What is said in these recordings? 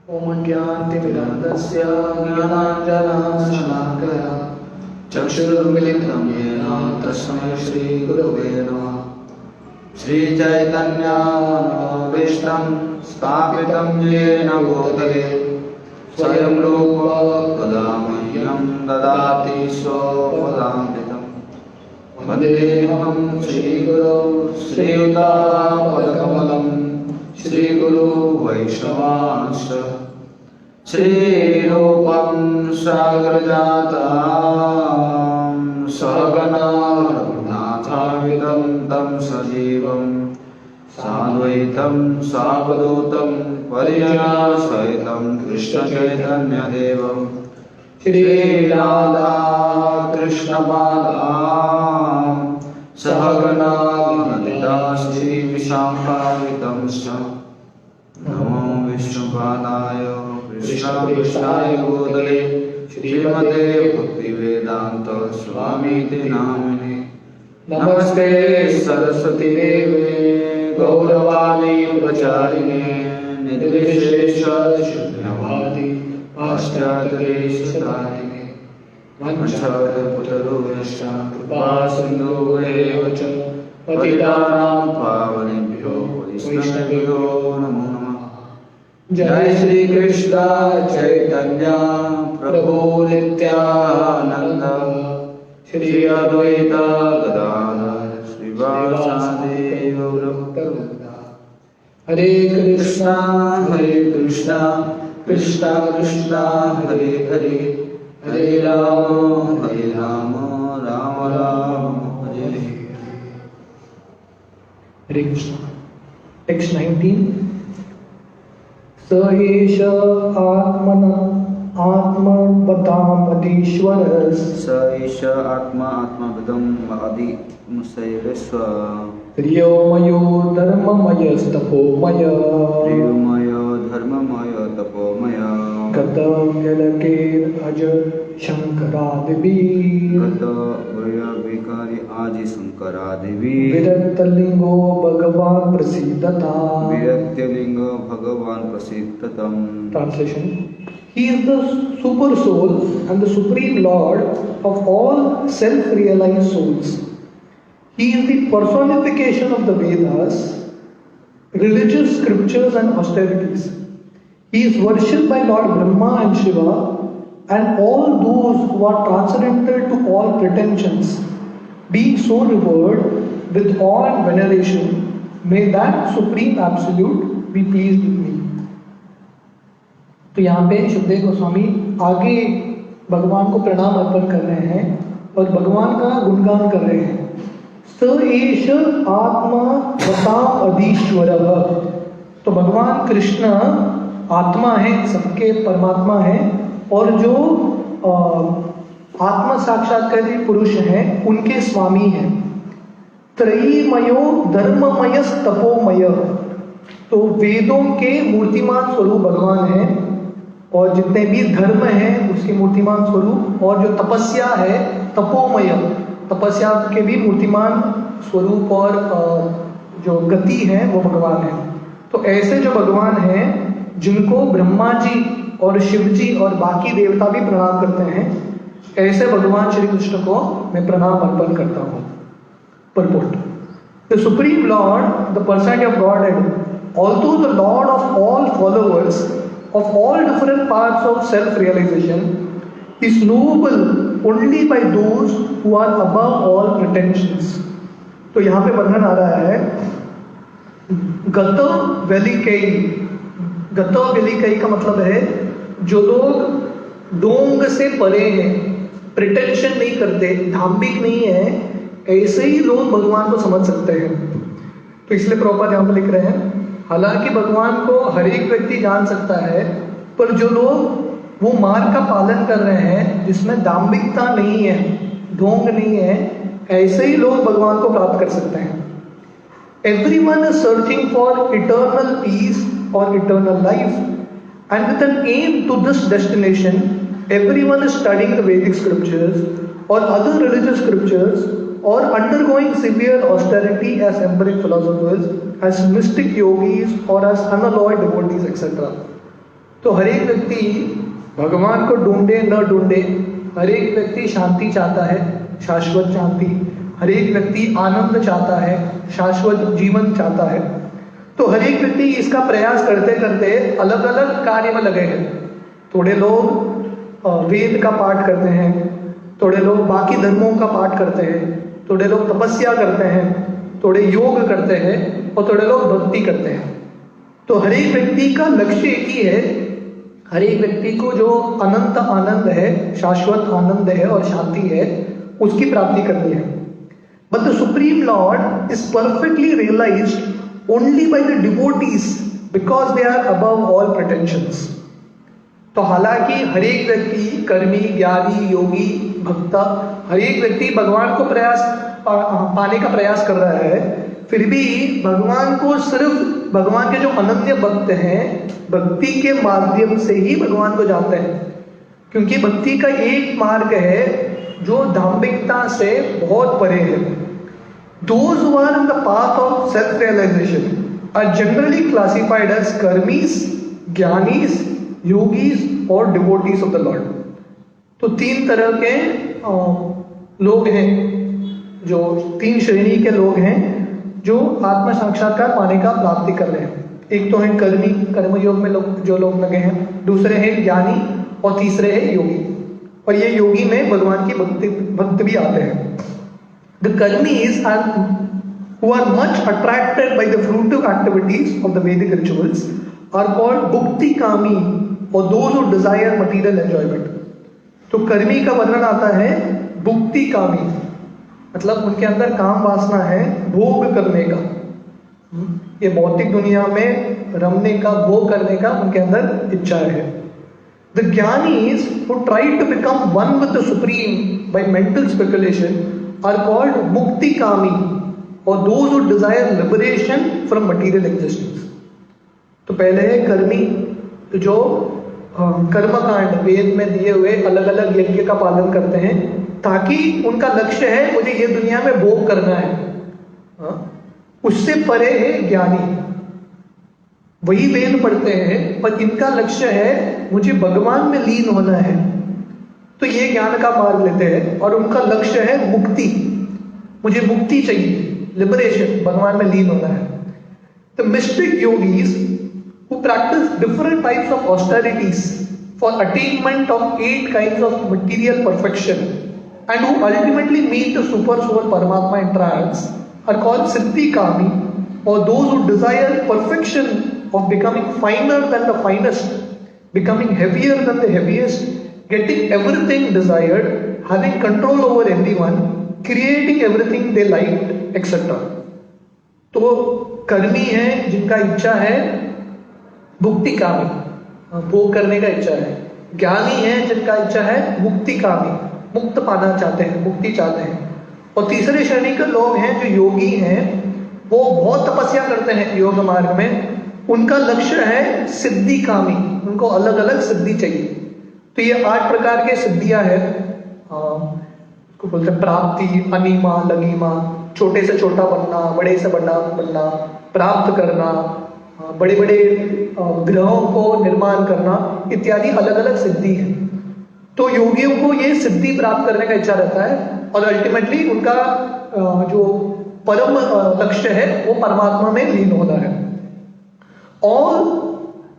ओम ज्ञानतिमिरान्धस्य ज्ञानाञ्जनशलाकया चक्षुरुन्मिलितं येन तस्मै श्रीगुरवे नमः। श्रीचैतन्यमनोभीष्टं स्थापितं येन भूतले स्वयं रूपा कदा मह्यं ददाति स्वपदामृतं। वन्देऽहं श्रीगुरौ श्रीयुतापदकमलं श्रीगुरु वैष्णवांश्च श्रीरूपं साग्रजातं सहगना रघुनाथान्वितं तं सजीवं साद्वैतं सावधूतं परिजनसहितं कृष्णचैतन्यदेवं श्रीराधा कृष्णपादां सहगना ललिता श्रीविशाखान्वितं च नमो विष्णुपादाय कृष्णाय भूतले श्रीमते भक्तिवेदान्त स्वामीति नामिने। नमस्ते सरस्वती देवे गौरवाणी प्रचारिणे निर्विशेष शून्यवादी पाश्चात्यदेशतारिणे वंशोत्तरश्च कृपा सिन्धुरेव च पतितानां पावनेभ्यो वैष्णवेभ्यो नमो नमः। जय श्री कृष्ण चैतन्य प्रभु नित्यानंद श्री अद्वैत गदाधर श्रीवासादि गौरभक्तवृंदा। हरे कृष्णा कृष्णा कृष्णा हरे हरे, हरे राम राम राम हरे हरे। हरे कृष्ण। टेक्स्ट 19। स एष आत्मवतामधीश्वरः स एष आत्मवतं अधीश्वरः प्रियोमयो धर्ममयस्तपोमय गतव्यलकेरज शङ्करादिभिः विरक्तलिङ्गो भगवान् प्रसीदताम्। Translation: He is the super soul and the supreme lord of all self-realized souls. He is the personification of the Vedas, religious scriptures and austerities. He is worshipped by Lord Brahma and Shiva and all those who are transcendental to all pretensions. Being so revered with awe and veneration, may that supreme absolute be pleased with me. तो यहाँ पे शुभदेव गोस्वामी आगे भगवान को प्रणाम अर्पण कर रहे हैं और भगवान का गुणगान कर रहे हैं। स एष आत्मवताम् अधीश्वरः। तो भगवान कृष्ण आत्मा है, सबके परमात्मा है और जो आत्म साक्षात्कारी पुरुष हैं उनके स्वामी हैं। त्रयीमयो धर्ममयस्तपोमय। तो वेदों के मूर्तिमान स्वरूप भगवान हैं और जितने भी धर्म हैं उसके मूर्तिमान स्वरूप, और जो तपस्या है तपोमय, तपस्या के भी मूर्तिमान स्वरूप और जो गति है वो भगवान है। तो ऐसे जो भगवान हैं जिनको ब्रह्मा जी और शिव जी और बाकी देवता भी प्रणाम करते हैं, ऐसे भगवान श्री कृष्ण को मैं प्रणाम अर्पण करता हूँ। Purport: The Supreme Lord, the personality of Godhead, although the Lord of all followers of all different parts of self-realization, is knowable only by those who are above all pretensions. तो यहाँ पे वर्णन आ रहा है गतव्यलिकई का मतलब है जो लोग डोंग से परे हैं, प्रिटेंशन नहीं करते, धार्मिक नहीं है, ऐसे ही लोग भगवान को समझ सकते हैं। तो इसलिए प्रभुपाद यहाँ पर लिख रहे हैं, हालांकि भगवान को हर एक व्यक्ति जान सकता है, पर जो लोग वो मार्ग का पालन कर रहे हैं जिसमें दाम्भिकता नहीं है, ढोंग नहीं है, ऐसे ही लोग भगवान को प्राप्त कर सकते हैं। Everyone is searching for eternal peace or eternal life, and with an aim to this destination, everyone is studying the Vedic scriptures or other religious scriptures, or undergoing severe austerity as empiric philosophers, as mystic yogis, or as unalloyed devotees, etc. तो हर एक व्यक्ति भगवान को ढूंढे न ढूंढे, हर एक व्यक्ति शांति चाहता है, शाश्वत शांति। हर एक व्यक्ति आनंद चाहता है, शाश्वत जीवन चाहता है। तो हर एक व्यक्ति इसका प्रयास करते करते अलग अलग कार्य में लगे हैं। थोड़े लोग वेद का पाठ करते हैं, थोड़े लोग बाकी धर्मों का पाठ करते हैं, थोड़े लोग तपस्या करते हैं, थोड़े योग करते हैं और थोड़े लोग भक्ति करते हैं। तो हर एक व्यक्ति का लक्ष्य एक ही है, हर एक व्यक्ति को जो अनंत आनंद है, शाश्वत आनंद है और शांति है, उसकी प्राप्ति करनी है। But the supreme Lord is perfectly realised only by the devotees because they are above all pretensions। तो हालांकि हर एक व्यक्ति कर्मी, ज्ञानी, योगी, भक्ता, हर एक व्यक्ति भगवान को पाने का प्रयास कर रहा है, फिर भी भगवान को सिर्फ भगवान के जो अनन्य भक्त हैं भक्ति के माध्यम से ही भगवान को जानते हैं। क्योंकि भक्ति का एक मार्ग है जो धार्मिकता से बहुत परे है। Those who are in the path of self-realization are generally classified as karmis, jnanis, yogis और devotees of the Lord। तो तीन तरह के लोग हैं, जो तीन श्रेणी के लोग हैं जो आत्म साक्षात्कार पाने का प्राप्ति कर रहे हैं। एक तो है कर्मी, कर्मयोग में जो लोग लगे हैं, दूसरे हैं ज्ञानी और तीसरे हैं योगी। और ये योगी में भगवान की भक्त भी आते हैं। The karmis who are much attracted by the fruitive activities of the Vedic rituals are called bhukti kami or those who desire material enjoyment। तो कर्मी का वर्णन आता है भुक्ति कामी, मतलब उनके अंदर काम वासना है भोग करने का, ये भौतिक दुनिया में रमने का, भोग करने का उनके अंदर इच्छा है। The jnanis who try to become one with the supreme by mental speculation are called mukti kami or those who desire liberation from material existence। तो पहले है कर्मी, जो कर्मकांड वेद में दिए हुए अलग अलग यज्ञ का पालन करते हैं ताकि उनका लक्ष्य है मुझे ये दुनिया में भोग करना है। उससे परे है ज्ञानी, वही वेद पढ़ते हैं पर इनका लक्ष्य है मुझे भगवान में लीन होना है, तो ये ज्ञान का मार्ग लेते हैं और उनका लक्ष्य है मुक्ति, मुझे मुक्ति चाहिए, लिबरेशन, भगवान में लीन होना है। The mystic yogis who practice different types of austerities for attainment of 8 kinds of material perfection and who ultimately meet the super soul Paramatma in trance are called siddhi kami or those who desire perfection of becoming finer than the finest, becoming heavier than the heaviest, getting everything desired, having control over everyone, creating everything they liked, etc। तो कर्मी है जिनका इच्छा है भुक्ति कामी, भोग करने का इच्छा है। ज्ञानी है जिनका इच्छा है मुक्ति कामी, मुक्त पाना चाहते हैं, मुक्ति चाहते हैं। और तीसरे श्रेणी के लोग हैं जो योगी हैं, वो बहुत तपस्या करते हैं योग मार्ग में, उनका लक्ष्य है सिद्धि कामी, उनको अलग अलग सिद्धि चाहिए। तो ये 8 प्रकार के सिद्धियां हैं, उसको बोलते हैं प्राप्ति, अनिमा, लघिमा, छोटे से छोटा बनना, बड़े से बड़ा बनना, प्राप्त करना, बड़े बड़े ग्रहों को निर्माण करना, इत्यादि अलग अलग सिद्धि है। तो योगियों को ये सिद्धि प्राप्त करने का इच्छा रहता है और अल्टीमेटली उनका जो परम लक्ष्य है वो परमात्मा में लीन होना है। All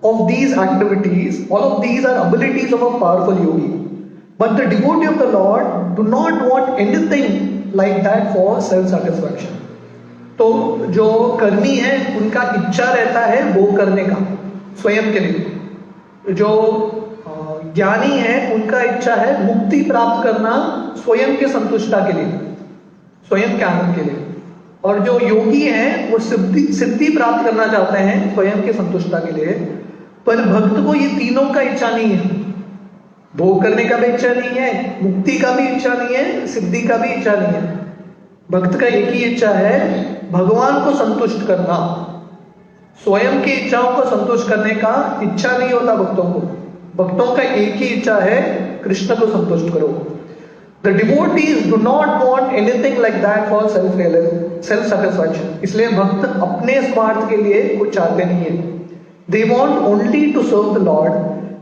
of these activities, all of these are abilities of a powerful yogi, but the devotee of the Lord do not want anything like that for self satisfaction। तो जो कर्मी है उनका इच्छा रहता है भोग करने का स्वयं के लिए, जो ज्ञानी है उनका इच्छा है मुक्ति प्राप्त करना स्वयं के संतुष्टता के लिए, स्वयं के आनंद के लिए, और जो योगी हैं वो सिद्धि प्राप्त करना चाहते हैं स्वयं के संतुष्टता के लिए। पर भक्त को ये तीनों का इच्छा नहीं है, भोग करने का भी इच्छा नहीं है, मुक्ति का भी इच्छा नहीं है, सिद्धि का भी इच्छा नहीं है। भक्त का एक ही इच्छा है भगवान को संतुष्ट करना, स्वयं की इच्छाओं को संतुष्ट करने का इच्छा नहीं होता भक्तों को। भक्तों का एक ही इच्छा है कृष्ण को संतुष्ट करो। The devotees do not want anything like that for self satisfaction। इसलिए भक्त अपने स्वार्थ के लिए कुछ चाहते नहीं है। They want only to serve the Lord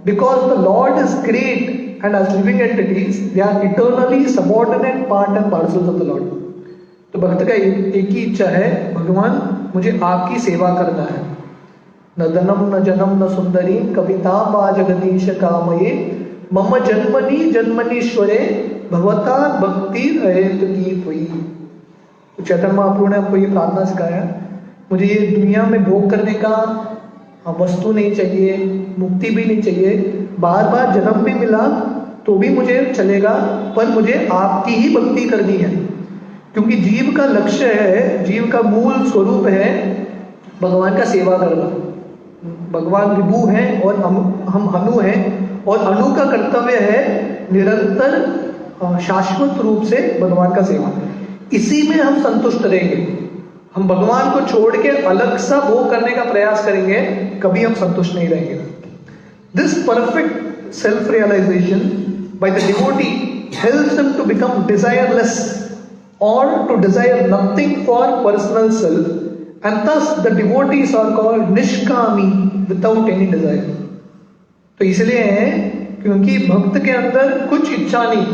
because the Lord is great and as living entities, they are eternally subordinate part and parcels of the Lord. तो भक्त का एक ही इच्छा है, भगवान मुझे आपकी सेवा करना है। न धनम न जनम न सुंदरी कविता वा जगदीश कामये मम जन्मनि जन्मनीश्वरे भवता भक्ति अहेत की हुई। तो चैतन्य महाप्रभु ने हमको ये प्रार्थना सिखाया, मुझे ये दुनिया में भोग करने का वस्तु नहीं चाहिए, मुक्ति भी नहीं चाहिए, बार बार जन्म भी मिला तो भी मुझे चलेगा, पर मुझे आपकी ही भक्ति करनी है। क्योंकि जीव का लक्ष्य है, जीव का मूल स्वरूप है भगवान का सेवा करना। भगवान विभु हैं और हम अनु हैं, और अनु का कर्तव्य है निरंतर शाश्वत रूप से भगवान का सेवा। इसी में हम संतुष्ट रहेंगे। हम भगवान को छोड़ के अलग सा भोग करने का प्रयास करेंगे, कभी हम संतुष्ट नहीं रहेंगे। This perfect self realisation by the devotee helps them to become desireless और to desire nothing for personal self, and thus the devotees are called निष्कामी without any desire। तो इसलिए है क्योंकि भक्त के अंदर कुछ इच्छा नहीं,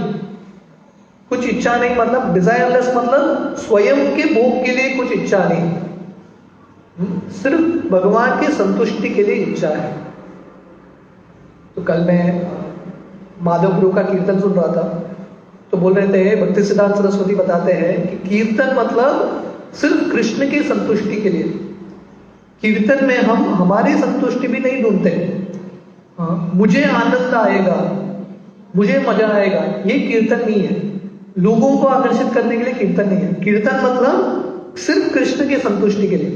कुछ इच्छा नहीं मतलब डिजायरलेस मतलब स्वयं के भोग के लिए कुछ इच्छा नहीं, सिर्फ भगवान के संतुष्टि के लिए इच्छा है। तो कल मैं माधव गुरु का कीर्तन सुन रहा था, तो बोल रहे थे भक्ति सिद्धांत सरस्वती बताते हैं कि कीर्तन मतलब सिर्फ कृष्ण की संतुष्टि के लिए। कीर्तन में हम हमारी संतुष्टि भी नहीं ढूंढते, मुझे आनंद आएगा, मुझे मजा आएगा, ये कीर्तन नहीं है। लोगों को आकर्षित करने के लिए कीर्तन नहीं है। कीर्तन मतलब सिर्फ कृष्ण की संतुष्टि के लिए।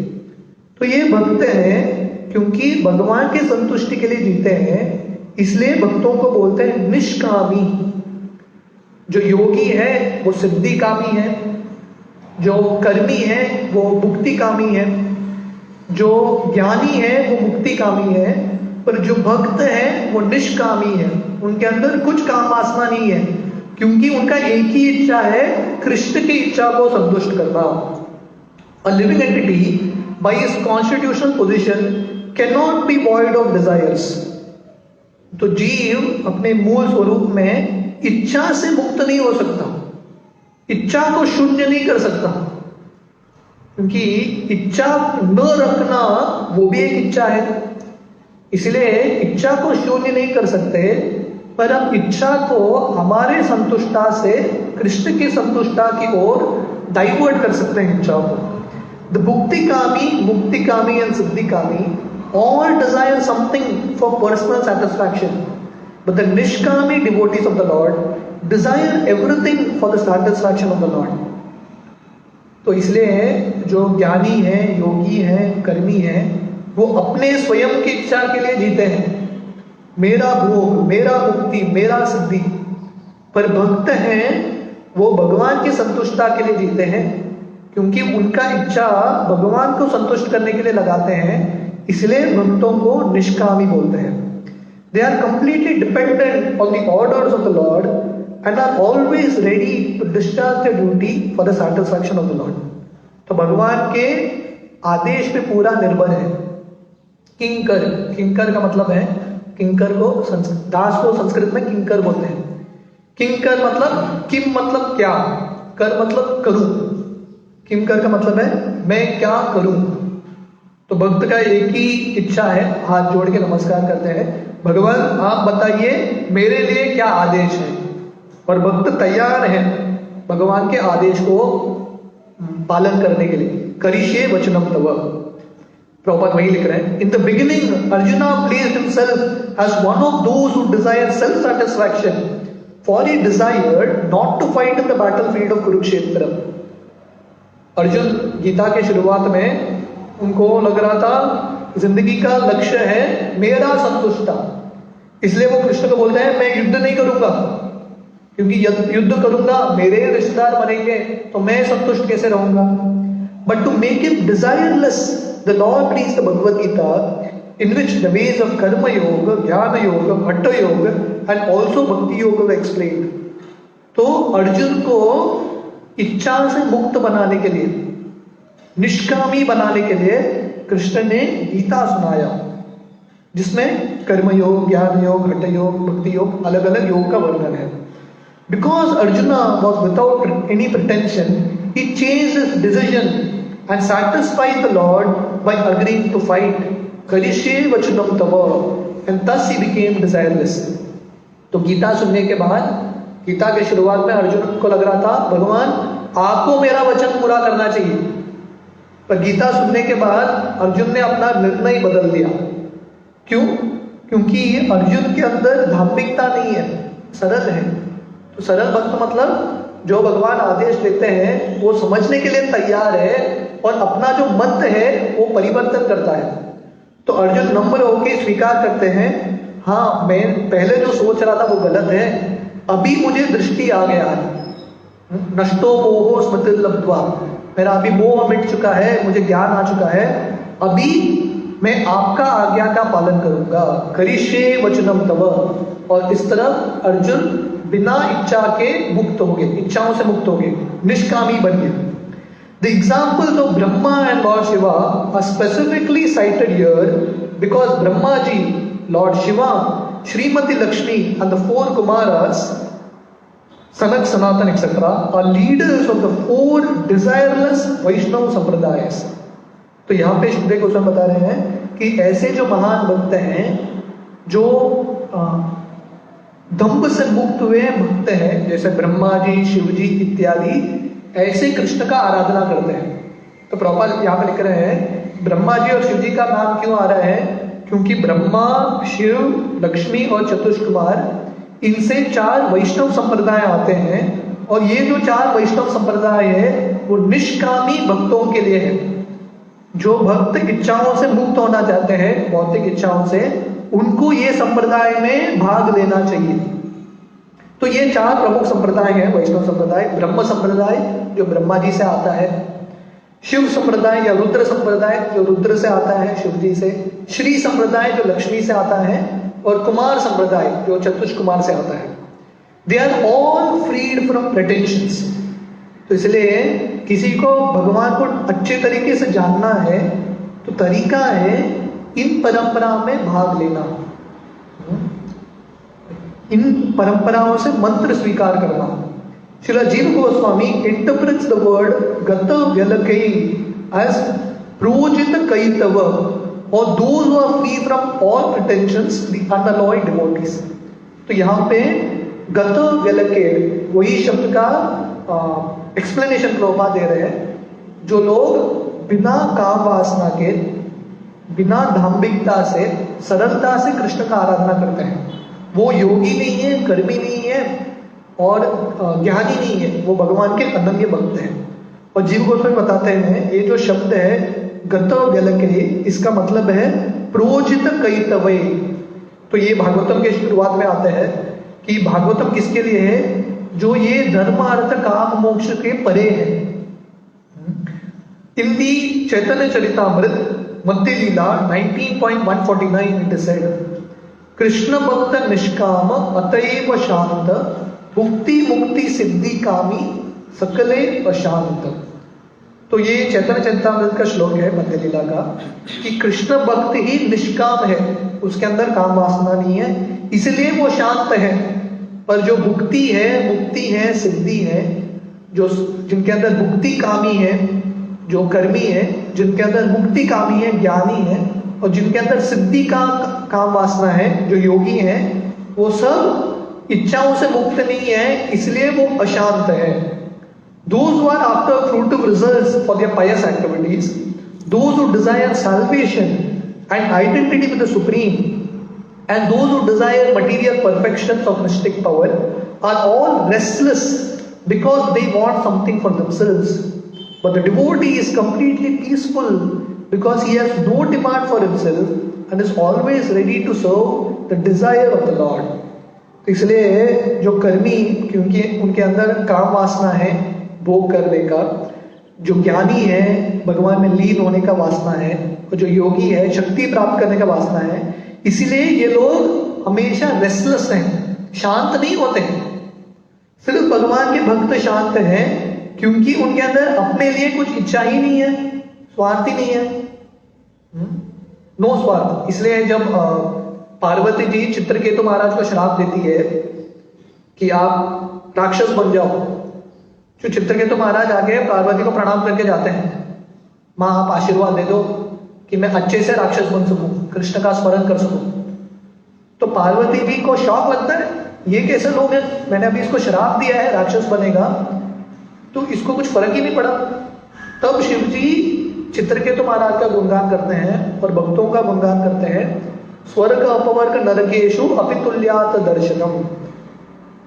तो ये भक्त हैं क्योंकि भगवान की संतुष्टि के लिए जीते हैं, इसलिए भक्तों को बोलते हैं निष्कामी। जो योगी है वो सिद्धि कामी है, जो कर्मी है वो मुक्ति कामी है, जो ज्ञानी है वो मुक्ति कामी है, पर जो भक्त है वो निष्कामी है। उनके अंदर कुछ काम वासना नहीं है, क्योंकि उनका एक ही इच्छा है कृष्ण की इच्छा को संतुष्ट करना। A living entity by his constitutional position cannot be void of desires। तो जीव अपने मूल स्वरूप में इच्छा से मुक्त नहीं हो सकता, इच्छा को शून्य नहीं कर सकता, क्योंकि इच्छा न रखना वो भी एक इच्छा है। इसलिए इच्छा को शून्य नहीं कर सकते, पर हम इच्छा को हमारे संतुष्टा से कृष्ण की संतुष्टा की ओर डाइवर्ट कर सकते हैं इच्छा को। द मुक्ति कामी एंड सिद्धि कामी all desire something for personal satisfaction, but the nishkami devotees of the Lord desire everything for the satisfaction of the Lord। तो इसलिए जो ज्ञानी है, योगी है, कर्मी है, वो अपने स्वयं की इच्छा के लिए जीते हैं, मेरा भोग, मेरा मुक्ति, मेरा सिद्धि। पर भक्त हैं वो भगवान की संतुष्टता के लिए जीते हैं, क्योंकि उनका इच्छा भगवान को संतुष्ट करने के लिए लगाते हैं, इसलिए भक्तों को निष्कामी बोलते हैं। They are completely dependent on the orders of the Lord and are always ready to discharge their duty for the satisfaction of the Lord. तो भगवान के आदेश पे पूरा निर्भर है। किंकर का मतलब है, किंकर को दास को संस्कृत में किंकर बोलते हैं। किंकर मतलब किम मतलब क्या, कर मतलब करूं। किंकर का मतलब है मैं क्या करूं। तो भक्त का एक ही इच्छा है, हाथ जोड़ के नमस्कार करते हैं, भगवान आप बताइए मेरे लिए क्या आदेश है। और भक्त तैयार है भगवान के आदेश को पालन करने के लिए। करिष्ये वचनम तव, प्रभुपाद वही लिख रहे हैं। In the beginning Arjuna placed himself as one of those who desire self satisfaction, for he desired not to fight in the battlefield of Kurukshetra. Arjun Gita के शुरुआत में उनको लग रहा था जिंदगी का लक्ष्य है मेरा संतुष्टा, इसलिए वो कृष्ण को बोलते हैं मैं युद्ध नहीं करूंगा, क्योंकि युद्ध करूंगा मेरे रिश्तेदार मरेंगे तो मैं संतुष्ट कैसे रहूंगा। But to make him desireless, the Lord preached the Bhagavad Gita in which the ways of karma yoga, ज्ञान योग, भट्ट योग एंड ऑल्सो भक्ति योग वर एक्सप्लेन्ड। तो अर्जुन को इच्छा से मुक्त बनाने के लिए, निष्कामी बनाने के लिए कृष्ण ने गीता सुनाया। जिसमें कर्मयोग, ज्ञान योग, हठ योग, भक्ति योग, अलग अलग योग का वर्णन है। Because Arjuna was without any pretension, he changed his decision and satisfied the Lord by agreeing to fight. करिष्ये वचनम तव, and thus he became desireless। तो गीता सुनने के बाद, गीता के शुरुआत में अर्जुन को लग रहा था भगवान आपको मेरा वचन पूरा करना चाहिए, पर गीता सुनने के बाद अर्जुन ने अपना निर्णय बदल दिया। क्यों? क्योंकि अर्जुन के अंदर धार्मिकता नहीं है, सरल है। तो सरल भक्त मतलब जो भगवान आदेश देते हैं वो समझने के लिए तैयार है और अपना जो मत है वो परिवर्तन करता है। तो अर्जुन नम्र होकर स्वीकार करते हैं, हाँ मैं पहले जो सोच रहा था वो गलत है, अभी मुझे दृष्टि आ गया है। नष्टो मोहो स्मृति लब्ध्वा, मेरा अभी मोह मिट चुका है, मुझे ज्ञान आ चुका है, अभी मैं आपका आज्ञा का पालन करूंगा। करिष्ये वचनम तव। और इस तरह अर्जुन बिना इच्छा के मुक्त हो गए, इच्छाओं से मुक्त हो गए, निष्कामी बन गए। The examples of Brahma and Lord Shiva are specifically cited here because Brahma ji, Lord Shiva, Srimati Lakshmi and the four Kumaras, Sanak, Sanatan, etc. are leaders of the four desireless Vaishnava Sampradayas। तो यहाँ पे शुद्धे गोस्वामी बता रहे हैं कि ऐसे जो महान भक्त हैं, जो दंभ से मुक्त हुए भक्त हैं, जैसे ब्रह्मा जी, शिव जी इत्यादि, ऐसे कृष्ण का आराधना करते हैं। तो प्रॉपर यहाँ पे लिख रहे हैं ब्रह्मा जी और शिव जी का नाम क्यों आ रहा है? क्योंकि ब्रह्मा, शिव, लक्ष्मी और चतुष्क कुमार, इनसे 4 वैष्णव संप्रदाय आते हैं। और ये जो 4 वैष्णव संप्रदाय है वो निष्कामी भक्तों के लिए है। जो भक्त इच्छाओं से मुक्त होना चाहते हैं, भौतिक इच्छाओं से, उनको ये संप्रदाय में भाग लेना चाहिए। तो ये 4 प्रमुख संप्रदाय हैं वैष्णव संप्रदाय। ब्रह्म संप्रदाय जो ब्रह्मा जी से आता है, शिव संप्रदाय या रुद्र संप्रदाय जो रुद्र से आता है, शिव जी से, श्री संप्रदाय जो लक्ष्मी से आता है, और कुमार संप्रदाय जो चतुष्क कुमार से आता है। They are all freed from pretensions. तो इसलिए किसी को भगवान को अच्छे तरीके से जानना है तो तरीका है इन परंपरा में भाग लेना, इन परंपराओं से मंत्र स्वीकार करना। श्रील जीव गोस्वामी इंटरप्रेट्स द वर्ड गत व्यलकई एज प्रोजित कैतव और those who are free from all pretensions, the unalloyed devotees. तो यहाँ पे गत व्यलके वही शब्द का एक्सप्लेनेशन प्रभुपाद दे रहे हैं। जो लोग बिना काम वासना के, बिना धार्मिकता से, सरलता से कृष्ण का आराधना करते हैं, वो योगी नहीं है, कर्मी नहीं है और ज्ञानी नहीं है, वो भगवान के अनन्य भक्त हैं। और जीव गोस्वामी बताते हैं ये जो शब्द है गत व्यलके, इसका मतलब है प्रोजित कैतवे। तो ये भागवतम के शुरुआत में आते हैं कि भागवतम किसके लिए है? जो ये धर्म अर्थ काम मोक्ष के परे है। इन दी चैतन्य चरितामृत मध्य लीला 19.149 इट इज सेड, कृष्ण भक्त निष्काम अतएव शांत, भुक्ति मुक्ति सिद्धि कामी सकले अशांत। तो ये चैतन्य चरितामृत का श्लोक है मध्य लीला का, कि कृष्ण भक्त ही निष्काम है, उसके अंदर काम वासना नहीं है, इसलिए वो शांत है। पर जो भुक्ति है, मुक्ति है, सिद्धि है, जो जिनके अंदर भुक्ति कामी है, जो कर्मी है, जिनके अंदर मुक्ति कामी है, ज्ञानी है, और जिनके अंदर सिद्धि का काम वासना है, जो योगी है, वो सब इच्छाओं से मुक्त नहीं है, इसलिए वो अशांत है। Those who are after fruitive results for their pious activities, those who desire salvation and identity with the Supreme, and those who desire material perfections of mystic power, are all restless because they want something for themselves. But the devotee is completely peaceful because he has no demand for himself and is always ready to serve the desire of the Lord. इसलिए जो कर्मी, क्योंकि उनके अंदर काम वासना है भोग करने का, जो ज्ञानी है भगवान में लीन होने का वासना है, और जो योगी है शक्ति प्राप्त करने का वासना है, इसीलिए ये लोग हमेशा रेस्टलेस हैं, शांत नहीं होते हैं। सिर्फ भगवान के भक्त शांत हैं क्योंकि उनके अंदर अपने लिए कुछ इच्छा ही नहीं है, स्वार्थ ही नहीं है। नो स्वार्थ। इसलिए जब पार्वती जी चित्रकेतु महाराज को श्राप देती है कि आप राक्षस बन जाओ, जो चित्रकेतु महाराज आगे पार्वती को प्रणाम करके जाते हैं, माँ आप आशीर्वाद दे दो कि मैं अच्छे से राक्षस बन सकूं, कृष्ण का स्मरण कर सकूं। तो पार्वती जी को शौक लगता है, ये कैसे लोग हैं, मैंने अभी इसको श्राप दिया है राक्षस बनेगा, तो इसको कुछ फर्क ही नहीं पड़ा। तब शिव जी चित्रकेतु महाराज का गुणगान करते हैं और भक्तों का गुणगान करते हैं, स्वर्ग अपवर्ग नरकेशु अपितुल्यात दर्शनम।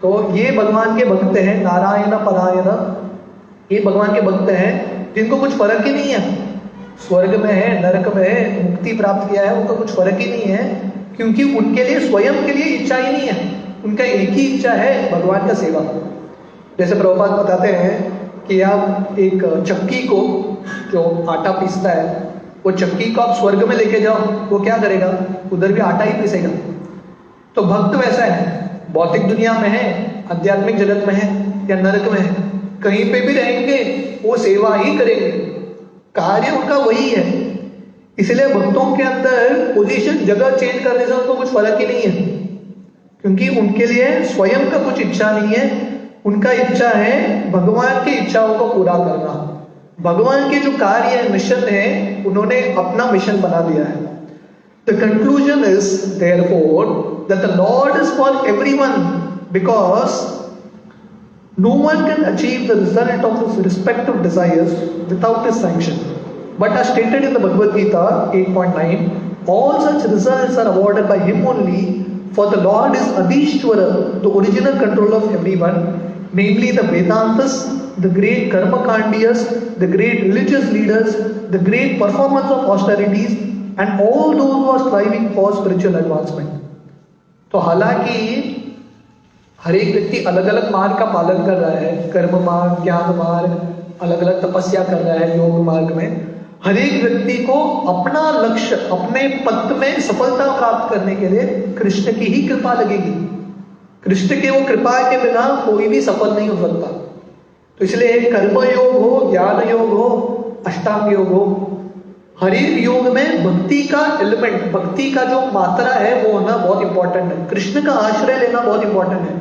तो ये भगवान के भक्त हैं, नारायण परायण, ये भगवान के भक्त हैं जिनको कुछ फर्क ही नहीं है, स्वर्ग में है नरक में है, मुक्ति प्राप्त किया है, उनको कुछ फर्क ही नहीं है, क्योंकि उनके लिए स्वयं के लिए इच्छा ही नहीं है, उनका एक ही इच्छा है भगवान का सेवा। जैसे प्रभुपाद बताते हैं कि आप एक चक्की को, जो आटा पीसता है, वो चक्की को आप स्वर्ग में लेके जाओ, वो क्या करेगा, उधर भी आटा ही पीसेगा। तो भक्त वैसा है, भौतिक दुनिया में है, आध्यात्मिक जगत में है या नरक में है, कहीं पे भी रहेंगे वो सेवा ही करेंगे, कार्य उनका वही है। इसलिए भक्तों के अंदर पोजीशन, जगह चेंज करने से उनको कुछ फर्क ही नहीं है, क्योंकि उनके लिए स्वयं का कुछ इच्छा नहीं है, उनका इच्छा है भगवान की इच्छाओं को पूरा करना। भगवान के जो कार्य है, मिशन है, उन्होंने अपना मिशन बना लिया है। The conclusion is therefore that the Lord is for everyone, because no one can achieve the result of his respective desires without his sanction. But as stated in the Bhagavad Gita 8.9, all such results are awarded by him only, for the Lord is Adishwara, the original controller of everyone, namely the Vedantas, the great Karmakandiyas, the great religious leaders, the great performance of austerities, and all those who are striving for spiritual advancement. तो हालांकि हर एक व्यक्ति अलग अलग मार्ग का पालन कर रहा है, कर्म मार्ग, ज्ञान मार्ग, अलग अलग तपस्या कर रहा है योग मार्ग में, हर एक व्यक्ति को अपना लक्ष्य, अपने पथ में सफलता प्राप्त करने के लिए कृष्ण की ही कृपा लगेगी। कृष्ण के वो कृपा के बिना कोई भी सफल नहीं हो सकता। तो इसलिए कर्म योग हो, ज्ञान योग हो, अष्टांग योग हो, हर एक योग में भक्ति का एलिमेंट, भक्ति का जो मात्रा है वो होना बहुत इंपॉर्टेंट है, कृष्ण का आश्रय लेना बहुत इंपॉर्टेंट है।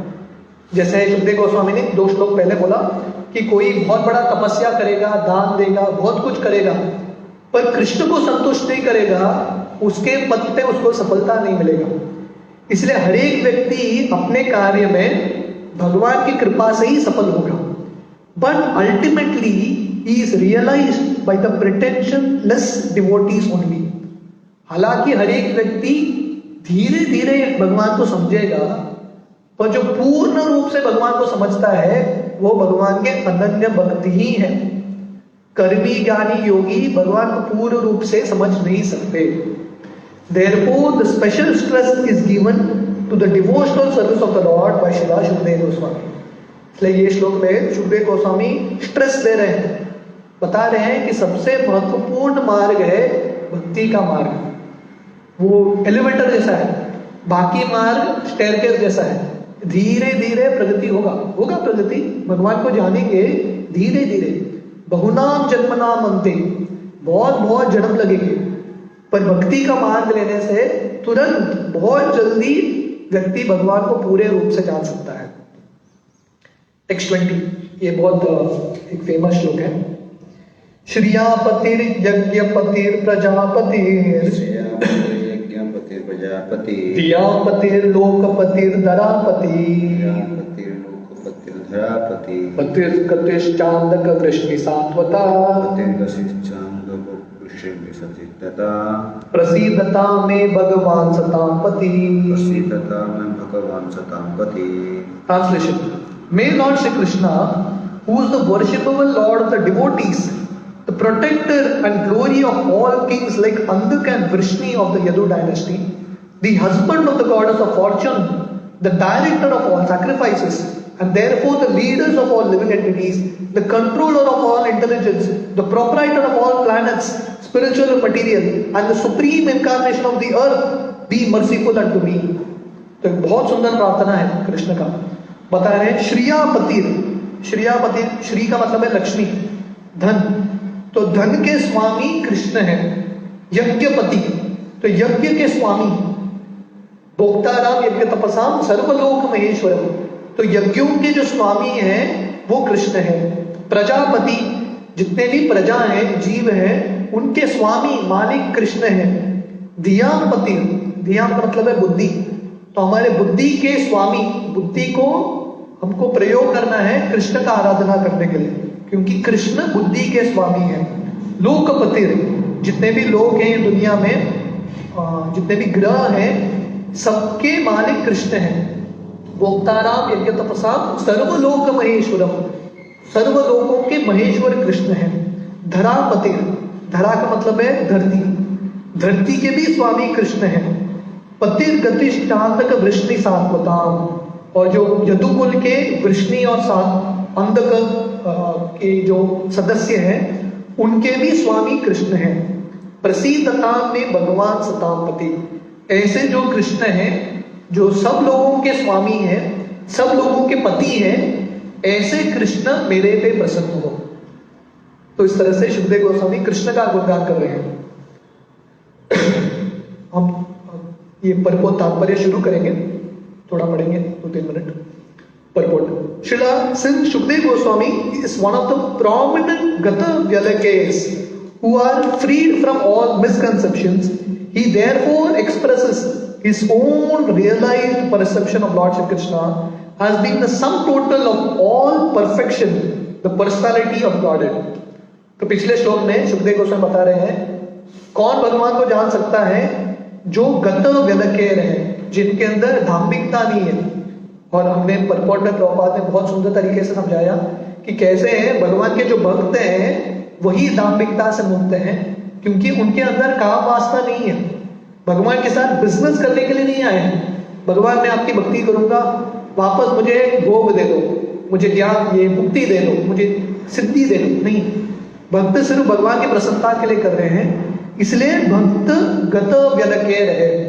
जैसे सुखदेव गोस्वामी ने 2 श्लोक पहले बोला कि कोई बहुत बड़ा तपस्या करेगा, दान देगा, बहुत कुछ करेगा, पर कृष्ण को संतुष्ट नहीं करेगा, उसके पथ पे उसको सफलता नहीं मिलेगा। इसलिए हर एक व्यक्ति अपने कार्य में भगवान की कृपा से ही सफल होगा। But ultimately he is realized by the pretensionless devotees only. हालांकि हर एक व्यक्ति धीरे धीरे भगवान को समझेगा, पर जो पूर्ण रूप से भगवान को समझता है वो भगवान के अनन्य भक्त ही है। कर्मी ज्ञानी योगी भगवान को पूर्ण रूप से समझ नहीं सकते। Therefore the special stress is given to the devotional service of the Lord by Srila Shukdev Goswami. इसलिए ये श्लोक में शुकदेव गोस्वामी स्ट्रेस दे रहे हैं, बता रहे हैं कि सबसे महत्वपूर्ण मार्ग है भक्ति का मार्ग। वो एलिवेटर जैसा है, बाकी मार्ग स्टेयरकेस जैसा है, धीरे धीरे प्रगति होगा प्रगति, भगवान को जानेंगे धीरे धीरे। बहुनाम जन्मनाम अंते, बहुत जन्म लगेंगे, पर भक्ति का मार्ग लेने से तुरंत बहुत जल्दी व्यक्ति भगवान को पूरे रूप से जान सकता है। टेक्स्ट 20, ये बहुत एक फेमस श्लोक है। श्रियापतिर यज्ञपतिर प्रजापतिर दियापतिर लोकपतिर धरापति पतिर कतिश्चांदक वृष्णि सात्वता प्रसीदता में भगवान सताम पति। Translation: May Lord Shri Krishna, who is the worshipable Lord of the devotees, the protector and glory of all kings like Andak and Vrishni of the Yadu dynasty, the husband of the goddess of fortune, the director of all sacrifices, and therefore the leaders of all living entities, the controller of all intelligence, the proprietor of all planets, spiritual and material, and the supreme incarnation of the earth, be merciful unto me. तो एक बहुत सुंदर प्रार्थना है कृष्ण का। बता रहे हैं श्रियापतिर, श्री का मतलब है लक्ष्मी, धन, तो धन के स्वामी कृष्ण है। यज्ञपति, तो यज्ञ के स्वामी, भोक्ताराम यज्ञ तपसाम सर्वलोक महेश्वरम, तो यज्ञों के जो स्वामी हैं वो कृष्ण है। प्रजापति, जितने भी प्रजा हैं, जीव हैं, उनके स्वामी मालिक कृष्ण है। धियापति, धियाम का मतलब है बुद्धि, तो हमारे बुद्धि के स्वामी, बुद्धि को हमको प्रयोग करना है कृष्ण का आराधना करने के लिए, क्योंकि कृष्ण बुद्धि के स्वामी है। लोकपति, जितने भी लोग हैं दुनिया में, जितने भी ग्रह हैं, सबके मालिक कृष्ण हैं। भोक्ताराम यज्ञ तपसाम सर्वलोक महेश्वरम, सर्वलोकों के महेश्वर कृष्ण है। धरापति, धरा का मतलब है धरती, धरती के भी स्वामी कृष्ण है। पतिर गतिष्ठांतक वृष्णि सात्वताम, और जो यदुकुल के वृष्णि और अंधक के जो सदस्य हैं उनके भी स्वामी कृष्ण हैं। प्रसीदताम में भगवान सतामपति, ऐसे जो कृष्ण हैं, जो सब लोगों के स्वामी हैं, सब लोगों के पति हैं, ऐसे कृष्ण मेरे पे प्रसन्न हो। तो इस तरह से सुखदेव गोस्वामी कृष्ण का गुणगान कर रहे हैं। हम ये परपोट तात्पर्य शुरू करेंगे, थोड़ा पढ़ेंगे 2-3 minute. परपोट, Srila, since Shukdev Goswami is one of the prominent Gata Vyadakes who are freed from all misconceptions, he therefore expresses his own realized perception of Lord Shri Krishna as being the sum total of all perfection, the personality of Godhead. तो पिछले श्लोक में सुखदेव गोस्वामी बता रहे हैं कौन भगवान को जान सकता है, जो गत व्यदकेर है, जिनके अंदर धार्मिकता नहीं है। और हमने परपोट में प्रभुपाद ने बहुत सुंदर तरीके से समझाया कि कैसे है भगवान के जो भक्त हैं वही धार्मिकता से मुक्त हैं, क्योंकि उनके अंदर काम वासना नहीं है। भगवान के साथ बिजनेस करने के लिए नहीं आए हैं। भगवान मैं आपकी भक्ति करूंगा, वापस मुझे भोग दे दो, मुझे ज्ञान, ये मुक्ति दे दो, मुझे सिद्धि दे दो, नहीं। भक्त सिर्फ भगवान की प्रसन्नता के लिए कर रहे हैं, इसलिए भक्त गत व्यदकेर है।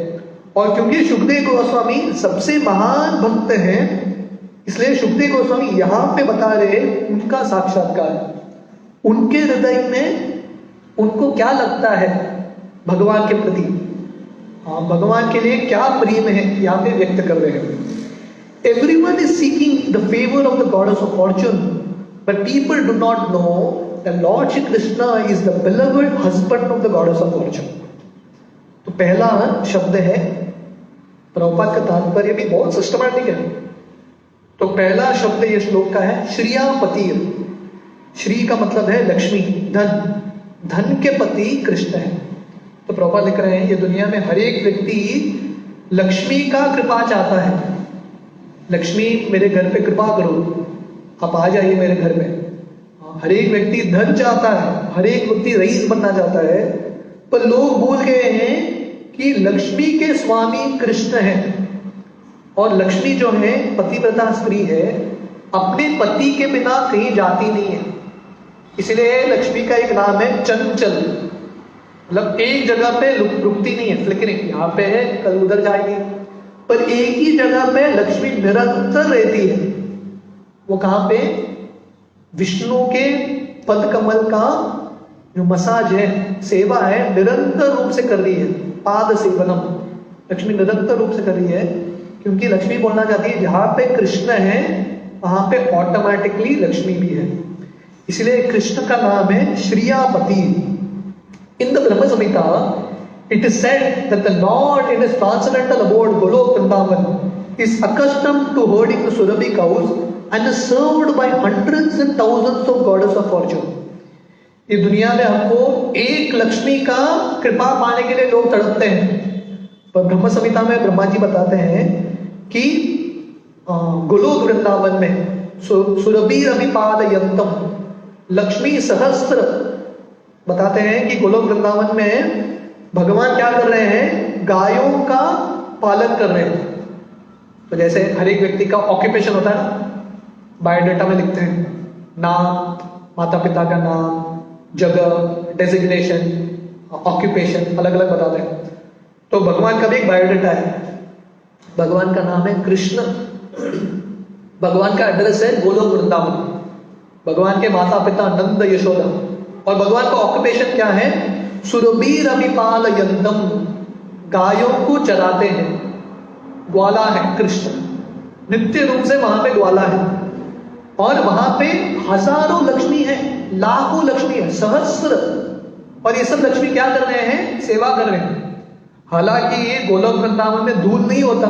और क्योंकि सुखदेव गोस्वामी सबसे महान भक्त हैं, इसलिए सुखदेव गोस्वामी यहां पे बता रहे उनका साक्षात्कार, उनके हृदय में उनको क्या लगता है भगवान के प्रति, हाँ भगवान के लिए क्या प्रेम है, यहाँ पे व्यक्त कर रहे हैं। Everyone is seeking the favor of the goddess of fortune, but people do not know that Lord Shri Krishna is the beloved husband of the goddess of fortune. तो पहला शब्द है, प्रभुपाद का तात्पर्य भी बहुत सिस्टमैटिक है। तो पहला शब्द ये श्लोक का है श्रियापति। श्री का मतलब है लक्ष्मी, धन, धन के पति कृष्ण है। तो प्रभुपाद लिख रहे हैं ये दुनिया में हर एक व्यक्ति लक्ष्मी का कृपा चाहता है। लक्ष्मी मेरे घर पे कृपा करो, आप आ जाइए मेरे घर में। हर एक व्यक्ति धन चाहता है, हर एक व्यक्ति रईस बनना चाहता है, पर लोग भूल गए हैं कि लक्ष्मी के स्वामी कृष्ण है। और लक्ष्मी जो है पतिव्रता स्त्री है, अपने पति के बिना कहीं जाती नहीं है। इसलिए लक्ष्मी का एक नाम है चंचल, मतलब एक जगह पे रुकती नहीं है, फ्लिकरिंग, यहाँ पे है कल उधर जाएगी, पर एक ही जगह पे लक्ष्मी निरंतर रहती है। वो कहाँ पे? विष्णु के पद कमल का जो मसाज है, सेवा है, निरंतर रूप से कर रही है। पाद सेवनम लक्ष्मी निरंतर रूप से कर रही है, क्योंकि लक्ष्मी बोलना चाहती है जहां पे कृष्ण है वहां पे ऑटोमेटिकली लक्ष्मी भी है। इसलिए कृष्ण का नाम है श्रियापति। In the Brahma Samhita it is said that the Lord in his transcendental abode Golok Vrindavan is accustomed to herding the Surabhi cows and is served by hundreds and thousands of goddess of fortune. ये दुनिया में हमको एक लक्ष्मी का कृपा पाने के लिए लोग तड़पते हैं, पर ब्रह्म संहिता में ब्रह्मा जी बताते हैं कि गोलोक वृंदावन में सुरभि अभिपाद यंतम लक्ष्मी सहस्त्र, बताते हैं कि गोलोक वृंदावन में भगवान क्या कर रहे हैं, गायों का पालन कर रहे हैं। तो जैसे हर एक व्यक्ति का ऑक्यूपेशन होता है ना, बायोडाटा में लिखते हैं नाम, माता पिता का नाम, जगह, डेजिग्नेशन, ऑक्यूपेशन अलग अलग बताते हैं। तो भगवान का भी एक बायोडाटा है। भगवान का नाम है कृष्ण, भगवान का एड्रेस है गोलोक वृंदावन, भगवान के माता पिता नंद यशोदा, और भगवान का ऑक्यूपेशन क्या है, सुरभीर अभिपाल यंतम, गायों को चराते हैं, ग्वाला है कृष्ण, नित्य रूप से वहां पे ग्वाला है, और वहां पे हजारों लक्ष्मी है, लाखों लक्ष्मी है, सहस्र, और ये सब लक्ष्मी क्या कर रहे हैं? सेवा कर रहे हैं। हालांकि ये गोलोक वृंदावन में दूध नहीं होता,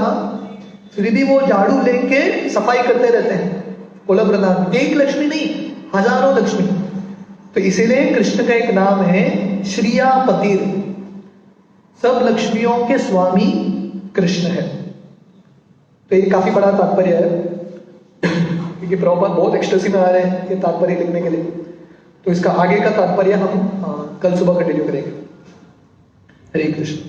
फिर भी वो झाड़ू लेके सफाई करते रहते हैं गोलोक वृंदावन। एक लक्ष्मी नहीं, हजारों लक्ष्मी। तो इसीलिए कृष्ण का एक नाम है श्रियापतिर, सब लक्ष्मियों के स्वामी कृष्ण है। तो ये काफी बड़ा तात्पर्य है क्योंकि प्रभुपाद बहुत एक्सटेंसिव में आ रहे हैं ये तात्पर्य लिखने के लिए। तो इसका आगे का तात्पर्य हम कल सुबह कंटिन्यू करेंगे। हरे कृष्ण।